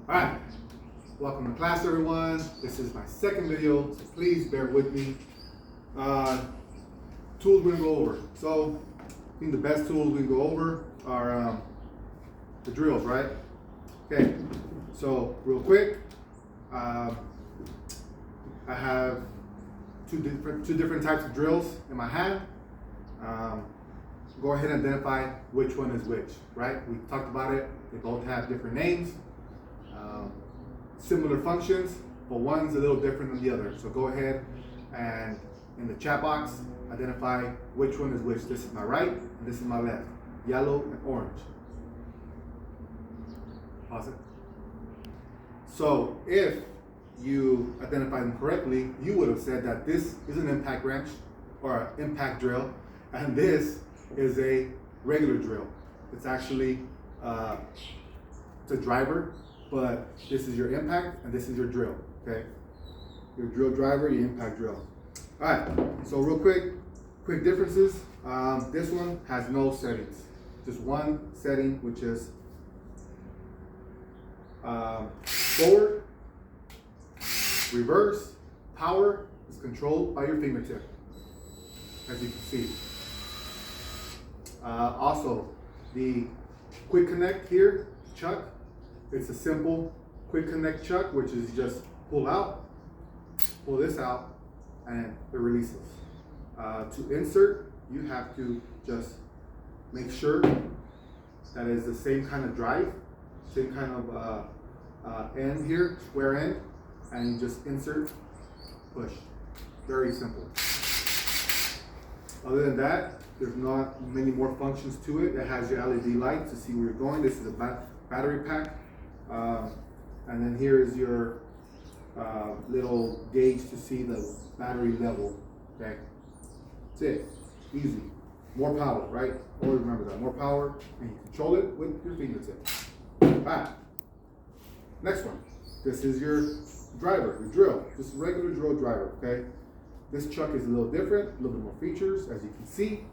Alright, welcome to class everyone. This is my second video, so please bear with me. Tools we're gonna go over. So, I think the best tools we can go over are the drills, right? Okay, so real quick, I have two different types of drills in my hand. Go ahead and identify which one is which, right? We talked about it. They both have different names. Similar functions, but one's a little different than the other. So go ahead and in the chat box, identify which one is which. This is my right, and this is my left. Yellow and orange. Pause it. So if you identify them correctly, you would have said that this is an impact wrench or an impact drill, and this is a regular drill. It's actually it's a driver, but this is your impact and this is your drill, okay? Your drill driver, your impact drill. All right, so real quick differences. This one has no settings, just one setting, which is forward, reverse, power is controlled by your fingertip, as you can see. Also, the quick connect here, chuck, it's a simple quick connect chuck, which is just pull this out, and it releases. To insert, you have to just make sure that it's the same kind of drive, same kind of end here, square end, and you just insert, push. Very simple. Other than that, there's not many more functions to it. It has your LED light to see where you're going. This is a battery pack. And then here is your little gauge to see the battery level, okay? That's it, easy. More power, right? Always remember that, more power, and you control it with your fingertip. All right, next one. This is your driver, your drill, just regular drill driver, okay? This chuck is a little different, a little bit more features, as you can see.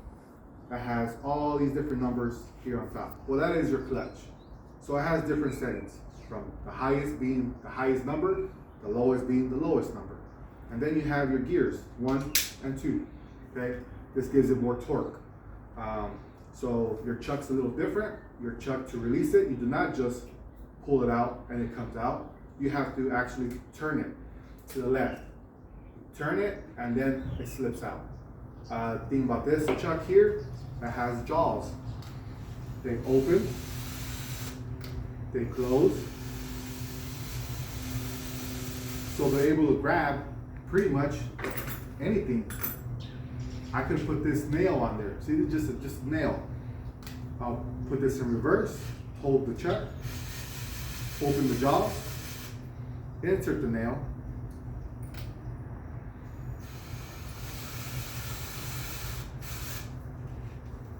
It has all these different numbers here on top. Well, that is your clutch. So it has different settings, from the highest being the highest number, the lowest being the lowest number. And then you have your gears, 1 and 2, okay? This gives it more torque. So your chuck's a little different. Your chuck, to release it, you do not just pull it out and it comes out. You have to actually turn it to the left. Turn it and then it slips out. Thing about this chuck here, it has jaws. They open, they close, so they're able to grab pretty much anything. I could put this nail on there. See, just a nail. I'll put this in reverse, hold the chuck, open the jaws, insert the nail,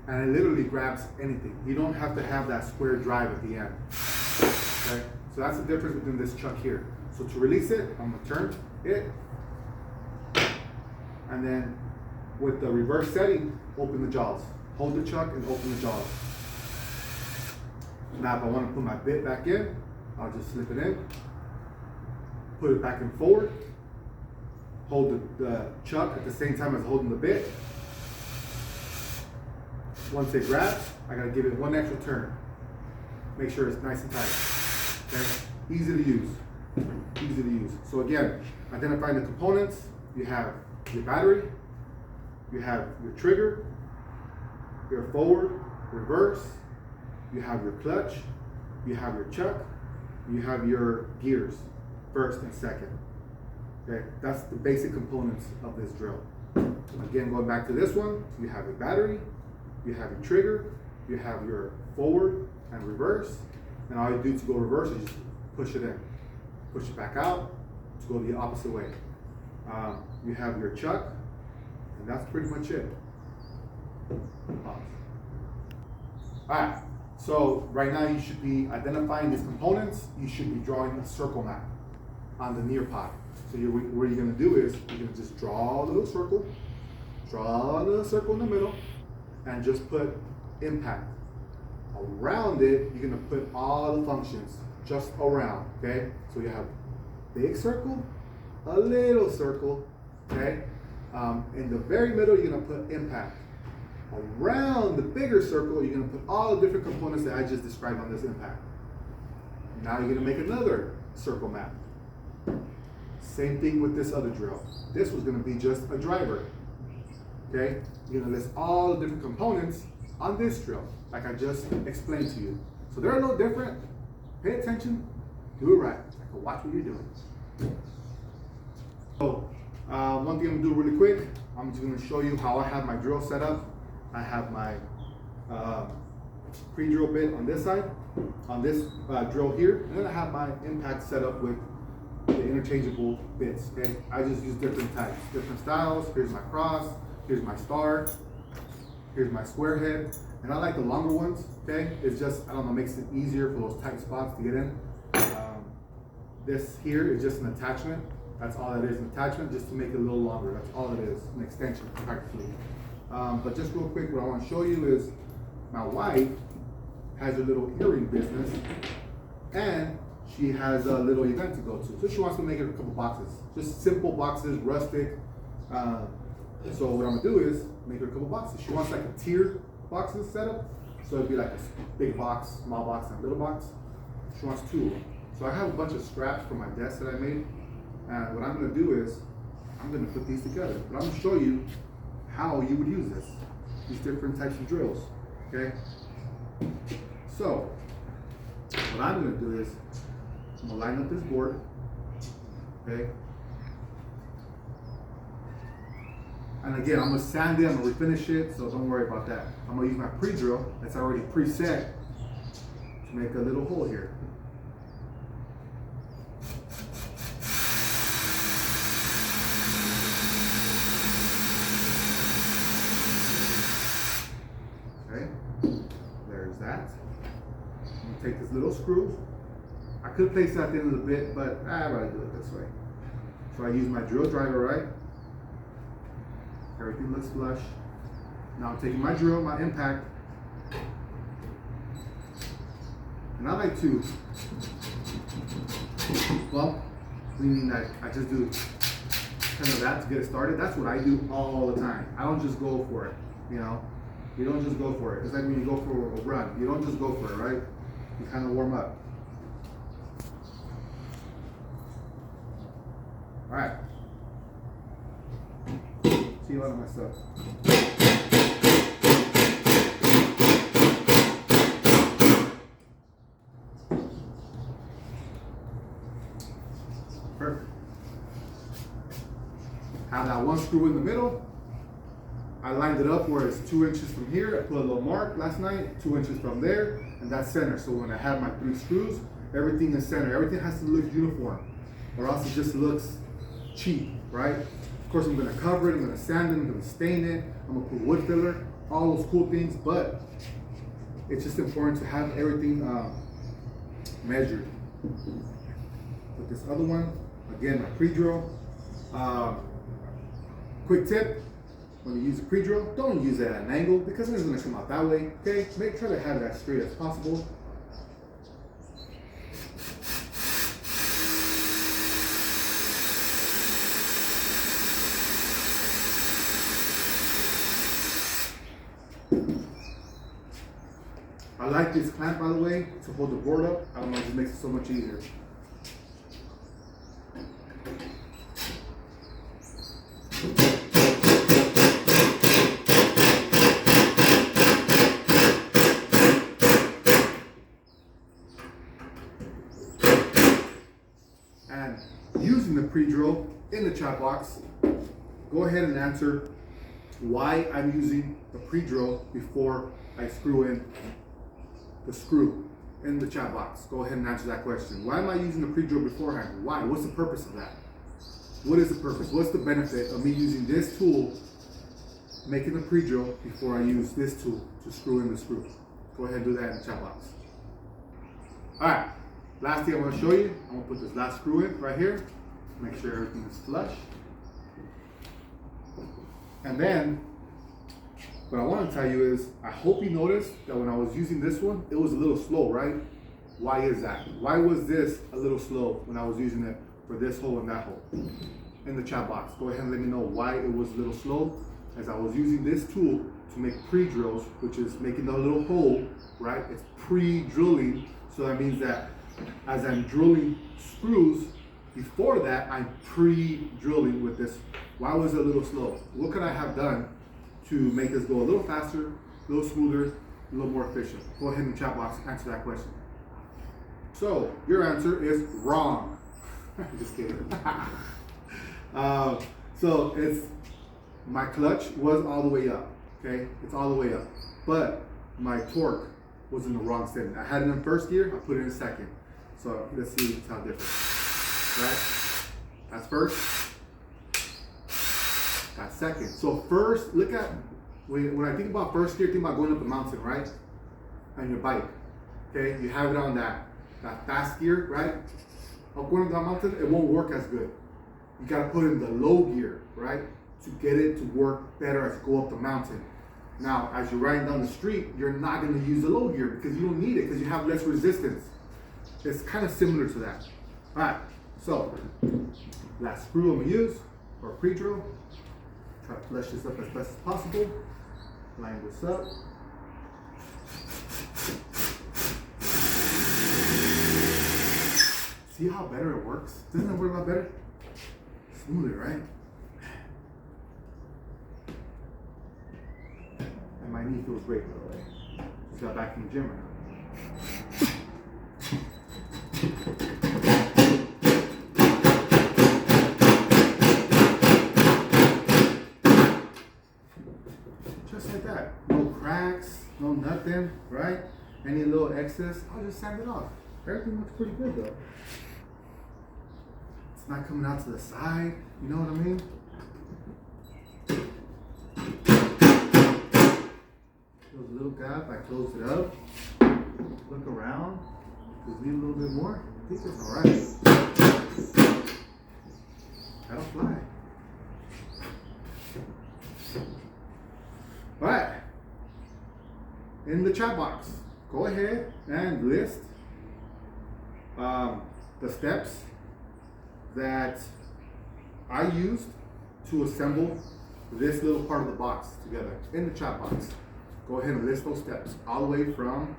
and it literally grabs anything. You don't have to have that square drive at the end. Okay? So that's the difference between this chuck here. So to release it, I'm gonna turn it, and then with the reverse setting, open the jaws. Hold the chuck and open the jaws. Now if I wanna put my bit back in, I'll just slip it in, put it back and forward, hold the chuck at the same time as holding the bit. Once it grabs, I gotta give it one extra turn. Make sure it's nice and tight. Okay? Easy to use. Easy to use. So again, identifying the components, you have your battery, you have your trigger, your forward, reverse, you have your clutch, you have your chuck, you have your gears, first and second. Okay? That's the basic components of this drill. Again, going back to this one, you have your battery, you have your trigger, you have your forward and reverse, and all you do to go reverse is just push it in. Push it back out to go the opposite way. You have your chuck, and that's pretty much it. All right, so right now you should be identifying these components. You should be drawing a circle map on the Nearpod. So what you're gonna do is, you're gonna just draw a little circle in the middle, and just put impact. Around it, you're gonna put all the functions. just around, okay? So you have big circle, a little circle, okay? In the very middle, you're gonna put impact. Around the bigger circle, you're gonna put all the different components that I just described on this impact. Now you're gonna make another circle map. Same thing with this other drill. This was gonna be just a driver, okay? You're gonna list all the different components on this drill, like I just explained to you. So they're a little different. Pay attention, do it right. I can watch what you're doing. So, one thing I'm gonna do really quick, I'm just gonna show you how I have my drill set up. I have my pre-drill bit on this side, on this drill here, and then I have my impact set up with the interchangeable bits, okay? I just use different types, different styles. Here's my cross, here's my star, here's my square head, and I like the longer ones, okay? It's just, I don't know, makes it easier for those tight spots to get in. This here is just an attachment. That's all it is, an attachment just to make it a little longer. That's all it is, an extension practically. But just real quick, what I want to show you is my wife has a little earring business, and she has a little event to go to. So she wants to make her a couple boxes, just simple boxes, rustic. So what I'm gonna do is make her a couple boxes. She wants like a tier boxes set up. So it'd be like a big box, small box, and a little box. She wants two of them. So I have a bunch of scraps from my desk that I made. And what I'm gonna do is, I'm gonna put these together. But I'm gonna show you how you would use this, these different types of drills, okay? So, what I'm gonna do is, I'm gonna line up this board, okay? And again, I'm gonna sand it, I'm gonna refinish it, so don't worry about that. I'm gonna use my pre-drill that's already preset to make a little hole here. Okay, there's that. I'm gonna take this little screw. I could place that at the end of the bit, but I'd rather do it this way. So I use my drill driver, right? Everything looks flush. Now I'm taking my drill, my impact, and I like to bump, meaning that I just do kind of that to get it started. That's what I do all the time. I don't just go for it, you know? You don't just go for it. It's like when you go for a run. You don't just go for it, right? You kind of warm up. All right. See a lot of my stuff. Perfect. Have that one screw in the middle. I lined it up where it's 2 inches from here. I put a little mark last night, 2 inches from there, and that's center. So when I have my 3 screws, everything is center. Everything has to look uniform, or else it just looks cheap, right? Of course, I'm gonna cover it, I'm gonna sand it, I'm gonna stain it, I'm gonna put wood filler, all those cool things, but it's just important to have everything measured. With this other one, again, my pre-drill. Quick tip, when you use a pre-drill, don't use it at an angle because it's gonna come out that way, okay? Try to have it as straight as possible. I like this clamp, by the way, to hold the board up. I don't know, it just makes it so much easier. And using the pre-drill in the chat box, go ahead and answer why I'm using the pre-drill before I screw in the screw in the chat box. Go ahead and answer that question. Why am I using the pre-drill beforehand? Why? What's the purpose of that? What is the purpose? What's the benefit of me using this tool, making the pre-drill before I use this tool to screw in the screw? Go ahead and do that in the chat box. All right, last thing I'm gonna show you, I'm gonna put this last screw in right here, make sure everything is flush. And then, what I want to tell you is, I hope you noticed that when I was using this one, it was a little slow, right? Why is that? Why was this a little slow when I was using it for this hole and that hole? In the chat box, go ahead and let me know why it was a little slow, as I was using this tool to make pre-drills, which is making a little hole, right? It's pre-drilling, so that means that as I'm drilling screws, before that, I'm pre-drilling with this. Why was it a little slow? What could I have done to make this go a little faster, a little smoother, a little more efficient? Go ahead in the chat box and answer that question. So, your answer is wrong. Just kidding. So, it's my clutch was all the way up, okay? It's all the way up. But my torque was in the wrong setting. I had it in first gear, I put it in second. So, let's see how different. Right? That's first. That's second. So first, look at, when I think about first gear, think about going up the mountain, right? On your bike. Okay? You have it on that fast gear, right? Up going up the mountain, it won't work as good. You gotta put it in the low gear, right? To get it to work better as you go up the mountain. Now, as you're riding down the street, you're not gonna use the low gear because you don't need it because you have less resistance. It's kind of similar to that. All right. So, last screw I'm gonna use for a pre-drill. Try to flush this up as best as possible. Line this up. See how better it works? Doesn't it work a lot better? Smoother, right? And my knee feels great, by the way. Just got back from the gym right now. Just like that. No cracks, no nothing, right? Any little excess, I'll just sand it off. Everything looks pretty good though. It's not coming out to the side, you know what I mean? There's a little gap, I closed it up. Look around, just leave a little bit more. I think it's alright. That'll fly. Alright, in the chat box, go ahead and list the steps that I used to assemble this little part of the box together in the chat box. Go ahead and list those steps, all the way from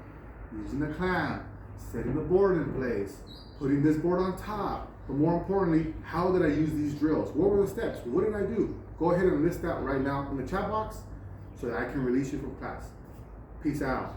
using the clamp, setting the board in place, putting this board on top, but more importantly, how did I use these drills? What were the steps? What did I do? Go ahead and list that right now in the chat box, so that I can release you from class. Peace out.